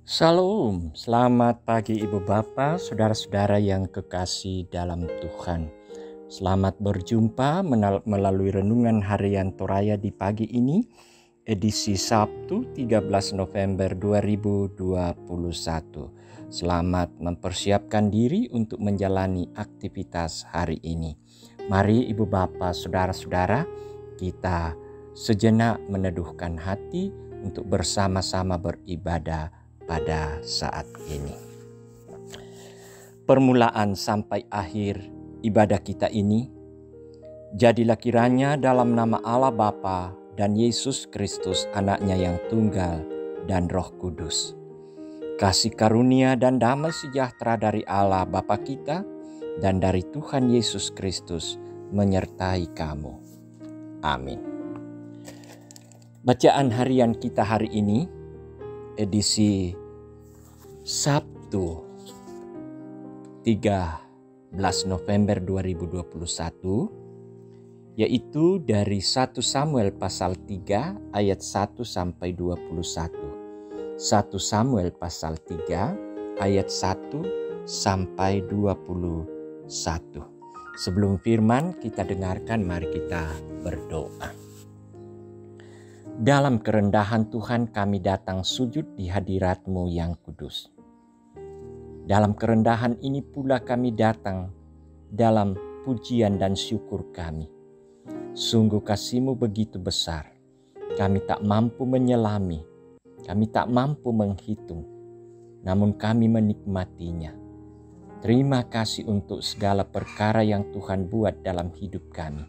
Shalom, selamat pagi Ibu Bapa, saudara-saudara yang kekasih dalam Tuhan. Selamat berjumpa melalui renungan harian Toraya di pagi ini, edisi Sabtu 13 November 2021. Selamat mempersiapkan diri untuk menjalani aktivitas hari ini. Mari Ibu Bapa, saudara-saudara, kita sejenak meneduhkan hati untuk bersama-sama beribadah pada saat ini. Permulaan sampai akhir ibadah kita ini, jadilah kiranya dalam nama Allah Bapa dan Yesus Kristus anaknya yang tunggal dan Roh Kudus. Kasih karunia dan damai sejahtera dari Allah Bapa kita dan dari Tuhan Yesus Kristus menyertai kamu. Amin. Bacaan harian kita hari ini, edisi Sabtu 13 November 2021, yaitu dari 1 Samuel pasal 3 ayat 1 sampai 21. 1 Samuel pasal 3 ayat 1 sampai 21. Sebelum firman kita dengarkan, mari kita berdoa. Dalam kerendahan Tuhan kami datang sujud di hadirat-Mu yang kudus. Dalam kerendahan ini pula kami datang dalam pujian dan syukur kami. Sungguh kasih-Mu begitu besar. Kami tak mampu menyelami, kami tak mampu menghitung, namun kami menikmatinya. Terima kasih untuk segala perkara yang Tuhan buat dalam hidup kami.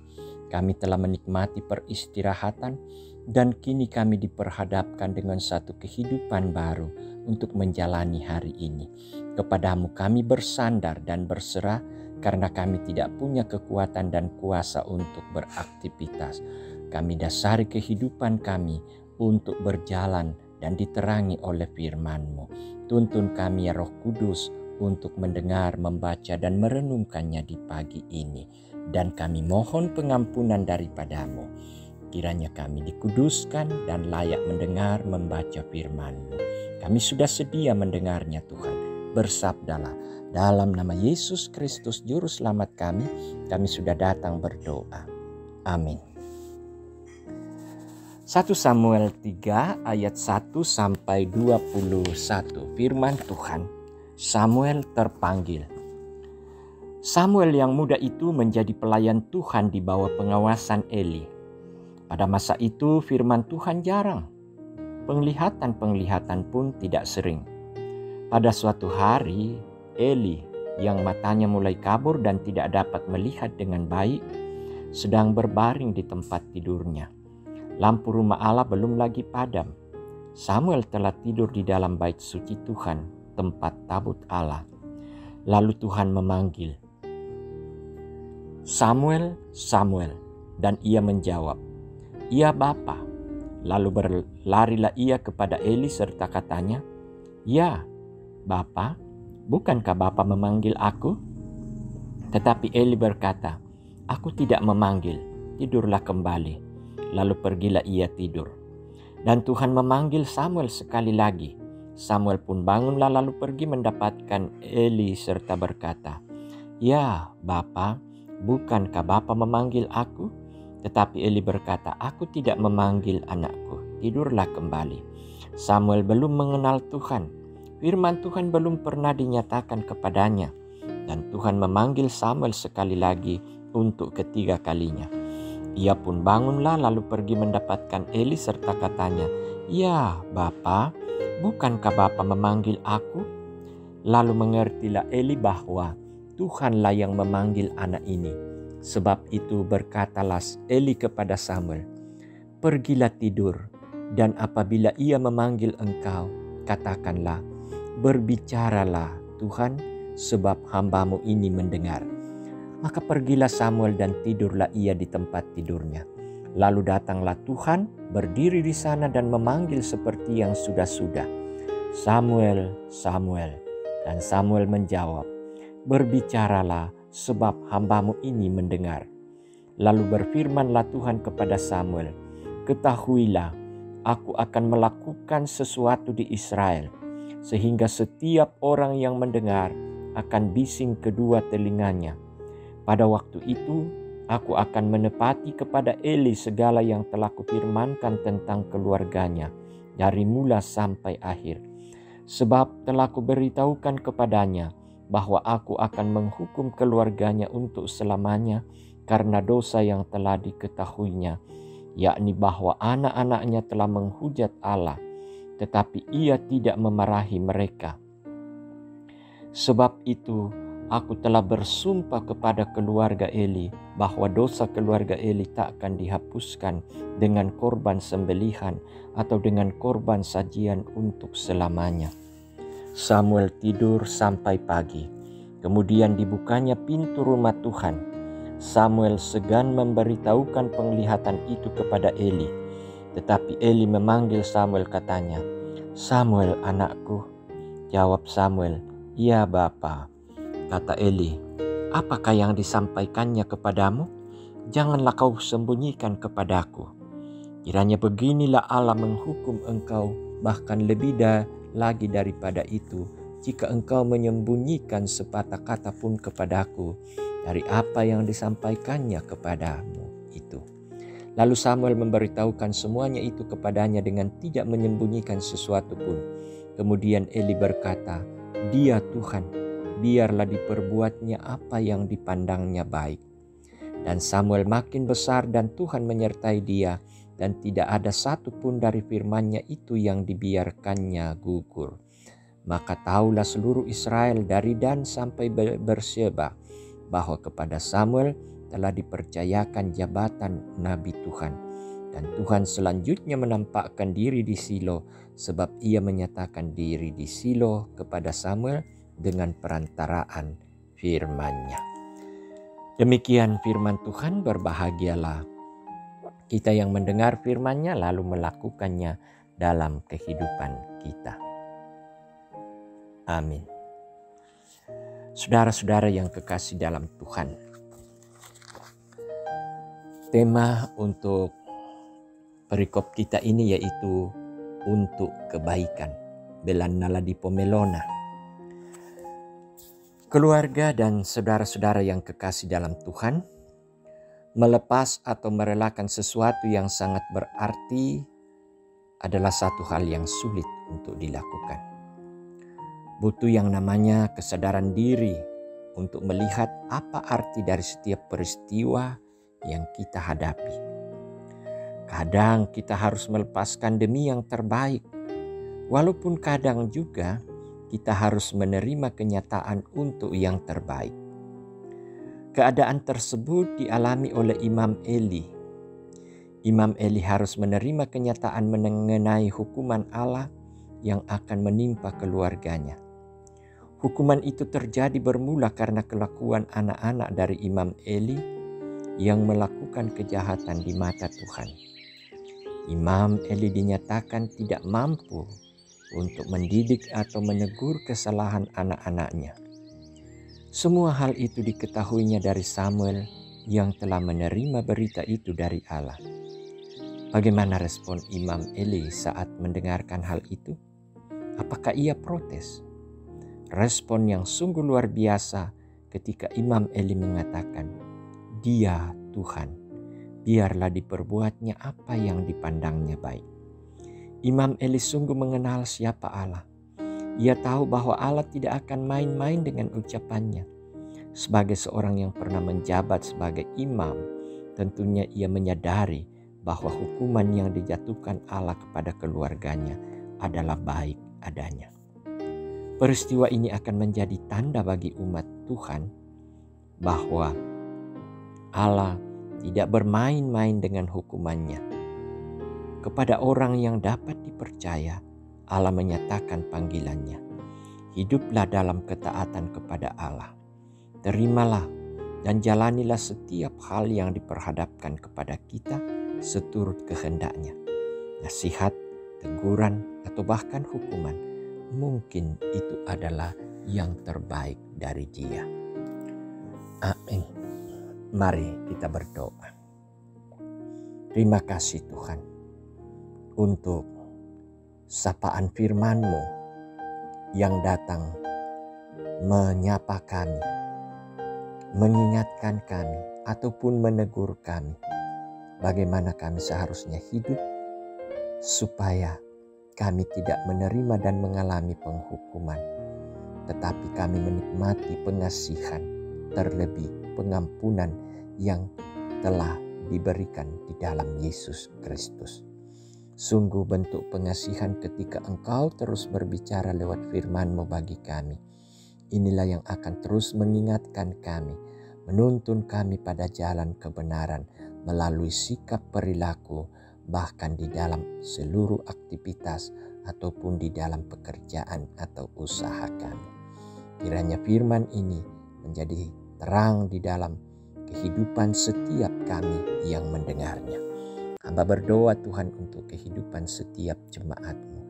Kami telah menikmati peristirahatan dan kini kami diperhadapkan dengan satu kehidupan baru untuk menjalani hari ini. Kepadamu kami bersandar dan berserah karena kami tidak punya kekuatan dan kuasa untuk beraktivitas. Kami dasari kehidupan kami untuk berjalan dan diterangi oleh firman-Mu. Tuntun kami ya Roh Kudus untuk mendengar, membaca dan merenungkannya di pagi ini. Dan kami mohon pengampunan daripada-Mu. Kiranya kami dikuduskan dan layak mendengar membaca firman-Mu. Kami sudah sedia mendengarnya Tuhan. Bersabdalah, dalam nama Yesus Kristus Juru Selamat kami sudah datang berdoa. Amin. 1 Samuel 3 ayat 1 sampai 21. Firman Tuhan, Samuel terpanggil. Samuel yang muda itu menjadi pelayan Tuhan di bawah pengawasan Eli. Pada masa itu firman Tuhan jarang, penglihatan pun tidak sering. Pada suatu hari, Eli yang matanya mulai kabur dan tidak dapat melihat dengan baik, sedang berbaring di tempat tidurnya. Lampu rumah Allah belum lagi padam. Samuel telah tidur di dalam bait suci Tuhan, tempat tabut Allah. Lalu Tuhan memanggil, "Samuel, Samuel," dan ia menjawab, "Ya Bapa." Lalu berlarilah ia kepada Eli serta katanya, "Ya Bapa, bukankah Bapa memanggil aku?" Tetapi Eli berkata, "Aku tidak memanggil, tidurlah kembali." Lalu pergilah ia tidur. Dan Tuhan memanggil Samuel sekali lagi. Samuel pun bangunlah lalu pergi mendapatkan Eli serta berkata, "Ya Bapa, bukankah Bapa memanggil aku?" Tetapi Eli berkata, "Aku tidak memanggil anakku, tidurlah kembali." Samuel belum mengenal Tuhan. Firman Tuhan belum pernah dinyatakan kepadanya. Dan Tuhan memanggil Samuel sekali lagi untuk ketiga kalinya. Ia pun bangunlah lalu pergi mendapatkan Eli serta katanya, "Ya Bapa, bukankah Bapa memanggil aku?" Lalu mengertilah Eli bahwa Tuhanlah yang memanggil anak ini. Sebab itu berkatalah Eli kepada Samuel, "Pergilah tidur, dan apabila ia memanggil engkau, katakanlah, berbicaralah Tuhan, sebab hamba-Mu ini mendengar." Maka pergilah Samuel dan tidurlah ia di tempat tidurnya. Lalu datanglah Tuhan, berdiri di sana dan memanggil seperti yang sudah-sudah, "Samuel, Samuel." Dan Samuel menjawab, "Berbicaralah, sebab hamba-Mu ini mendengar." Lalu berfirmanlah Tuhan kepada Samuel, "Ketahuilah, aku akan melakukan sesuatu di Israel, sehingga setiap orang yang mendengar akan bising kedua telinganya. Pada waktu itu, aku akan menepati kepada Eli segala yang telah kupirmankan tentang keluarganya, dari mula sampai akhir. Sebab telah kuberitahukan kepadanya bahwa aku akan menghukum keluarganya untuk selamanya karena dosa yang telah diketahuinya, yakni bahwa anak-anaknya telah menghujat Allah, tetapi ia tidak memarahi mereka. Sebab itu, aku telah bersumpah kepada keluarga Eli bahwa dosa keluarga Eli tak akan dihapuskan dengan korban sembelihan atau dengan korban sajian untuk selamanya. Samuel tidur sampai pagi. Kemudian dibukanya pintu rumah Tuhan. Samuel segan memberitahukan penglihatan itu kepada Eli. Tetapi Eli memanggil Samuel, katanya, "Samuel, anakku." Jawab Samuel, "Ya Bapa." Kata Eli, "Apakah yang disampaikannya kepadamu? Janganlah kau sembunyikan kepadaku. Kiranya beginilah Allah menghukum engkau, bahkan lebih lagi daripada itu, jika engkau menyembunyikan sepatah kata pun kepadaku dari apa yang disampaikannya kepadamu itu." Lalu Samuel memberitahukan semuanya itu kepadanya dengan tidak menyembunyikan sesuatu pun. Kemudian Eli berkata, "Dia Tuhan, biarlah diperbuatnya apa yang dipandangnya baik." Dan Samuel makin besar dan Tuhan menyertai dia, dan tidak ada satu pun dari firman-Nya itu yang dibiarkannya gugur. Maka tahulah seluruh Israel dari Dan sampai Beersheba bahwa kepada Samuel telah dipercayakan jabatan Nabi Tuhan. Dan Tuhan selanjutnya menampakkan diri di Silo, sebab ia menyatakan diri di Silo kepada Samuel dengan perantaraan firman-Nya. Demikian firman Tuhan. Berbahagialah kita yang mendengar firman-Nya lalu melakukannya dalam kehidupan kita. Amin. Saudara-saudara yang kekasih dalam Tuhan, tema untuk perikop kita ini yaitu untuk kebaikan. Belannala di pomelona. Keluarga dan saudara-saudara yang kekasih dalam Tuhan, melepas atau merelakan sesuatu yang sangat berarti adalah satu hal yang sulit untuk dilakukan. Butuh yang namanya kesadaran diri untuk melihat apa arti dari setiap peristiwa yang kita hadapi. Kadang kita harus melepaskan demi yang terbaik, walaupun kadang juga kita harus menerima kenyataan untuk yang terbaik. Keadaan tersebut dialami oleh Imam Eli. Imam Eli harus menerima kenyataan mengenai hukuman Allah yang akan menimpa keluarganya. Hukuman itu terjadi bermula karena kelakuan anak-anak dari Imam Eli yang melakukan kejahatan di mata Tuhan. Imam Eli dinyatakan tidak mampu untuk mendidik atau menegur kesalahan anak-anaknya. Semua hal itu diketahuinya dari Samuel yang telah menerima berita itu dari Allah. Bagaimana respon Imam Eli saat mendengarkan hal itu? Apakah ia protes? Respon yang sungguh luar biasa ketika Imam Eli mengatakan, "Dia Tuhan, biarlah diperbuatnya apa yang dipandangnya baik." Imam Eli sungguh mengenal siapa Allah. Ia tahu bahwa Allah tidak akan main-main dengan ucapannya. Sebagai seorang yang pernah menjabat sebagai imam, tentunya ia menyadari bahwa hukuman yang dijatuhkan Allah kepada keluarganya adalah baik adanya. Peristiwa ini akan menjadi tanda bagi umat Tuhan bahwa Allah tidak bermain-main dengan hukumannya. Kepada orang yang dapat dipercaya, Allah menyatakan panggilannya. Hiduplah dalam ketaatan kepada Allah. Terimalah dan jalanilah setiap hal yang diperhadapkan kepada kita seturut kehendaknya. Nasihat, teguran, atau bahkan hukuman, mungkin itu adalah yang terbaik dari Dia. Amin. Mari kita berdoa. Terima kasih Tuhan untuk sapaan firman-Mu yang datang menyapa kami, mengingatkan kami, ataupun menegur kami bagaimana kami seharusnya hidup supaya kami tidak menerima dan mengalami penghukuman, tetapi kami menikmati pengasihan, terlebih pengampunan yang telah diberikan di dalam Yesus Kristus. Sungguh bentuk pengasihan ketika Engkau terus berbicara lewat firman-Mu bagi kami. Inilah yang akan terus mengingatkan kami, menuntun kami pada jalan kebenaran melalui sikap perilaku, bahkan di dalam seluruh aktivitas ataupun di dalam pekerjaan atau usaha kami. Kiranya firman ini menjadi terang di dalam kehidupan setiap kami yang mendengarnya. Hamba berdoa Tuhan untuk kehidupan setiap jemaat-Mu.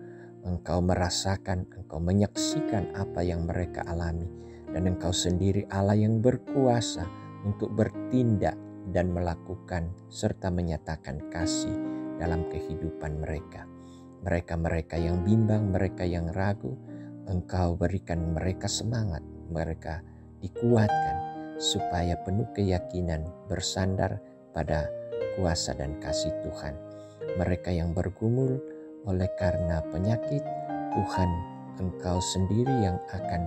Engkau merasakan, Engkau menyaksikan apa yang mereka alami. Dan Engkau sendiri Allah yang berkuasa untuk bertindak dan melakukan serta menyatakan kasih dalam kehidupan mereka. Mereka-mereka yang bimbang, mereka yang ragu, Engkau berikan mereka semangat, mereka dikuatkan supaya penuh keyakinan bersandar pada kuasa dan kasih Tuhan. Mereka yang bergumul oleh karena penyakit, Tuhan Engkau sendiri yang akan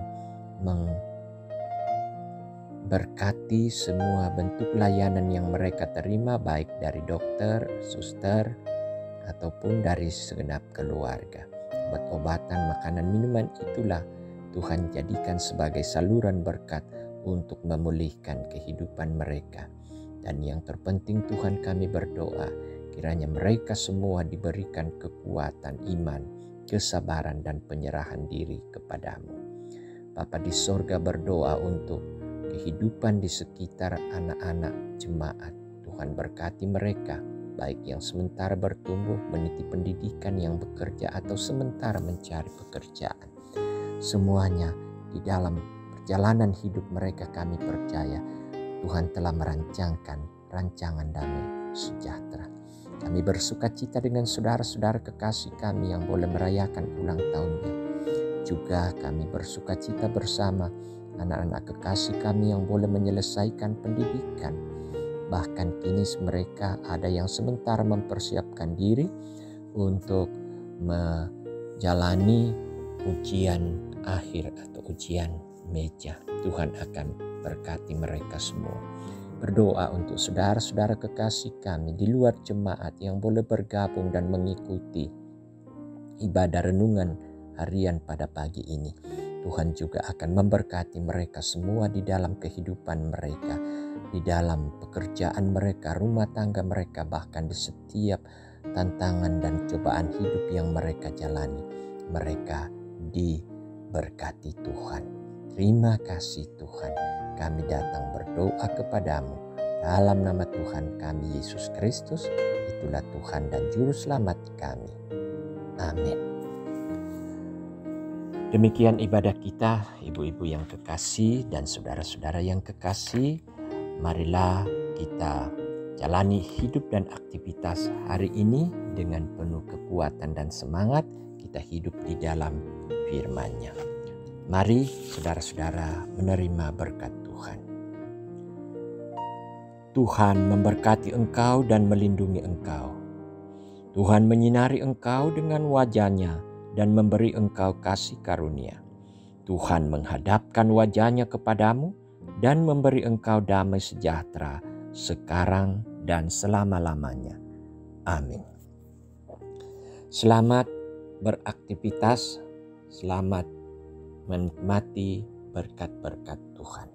memberkati semua bentuk layanan yang mereka terima, baik dari dokter, suster, ataupun dari segenap keluarga. Obat-obatan, makanan, minuman itulah Tuhan jadikan sebagai saluran berkat untuk memulihkan kehidupan mereka. Dan yang terpenting Tuhan kami berdoa, kiranya mereka semua diberikan kekuatan iman, kesabaran dan penyerahan diri kepadamu. Bapa di sorga berdoa untuk kehidupan di sekitar anak-anak jemaat. Tuhan berkati mereka, baik yang sementara bertumbuh meniti pendidikan, yang bekerja atau sementara mencari pekerjaan. Semuanya di dalam perjalanan hidup mereka kami percaya Tuhan telah merancangkan rancangan damai sejahtera. Kami bersuka cita dengan saudara-saudara kekasih kami yang boleh merayakan ulang tahunnya. Juga kami bersuka cita bersama anak-anak kekasih kami yang boleh menyelesaikan pendidikan. Bahkan kini mereka ada yang sementara mempersiapkan diri untuk menjalani ujian akhir atau ujian meja. Tuhan akan berkati mereka semua. Berdoa untuk saudara-saudara kekasih kami di luar jemaat yang boleh bergabung dan mengikuti ibadah renungan harian pada pagi ini. Tuhan juga akan memberkati mereka semua di dalam kehidupan mereka, di dalam pekerjaan mereka, rumah tangga mereka, bahkan di setiap tantangan dan cobaan hidup yang mereka jalani. Mereka diberkati Tuhan. Terima kasih Tuhan. Kami datang berdoa kepadamu dalam nama Tuhan kami Yesus Kristus. Itulah Tuhan dan Juru Selamat kami. Amin. Demikian ibadah kita, ibu-ibu yang kekasih dan saudara-saudara yang kekasih. Marilah kita jalani hidup dan aktivitas hari ini dengan penuh kekuatan dan semangat. Kita hidup di dalam firman-Nya. Mari saudara-saudara menerima berkat Tuhan. Tuhan memberkati engkau dan melindungi engkau. Tuhan menyinari engkau dengan wajah-Nya dan memberi engkau kasih karunia. Tuhan menghadapkan wajah-Nya kepadamu dan memberi engkau damai sejahtera sekarang dan selama-lamanya. Amin. Selamat beraktivitas, selamat menikmati berkat-berkat Tuhan.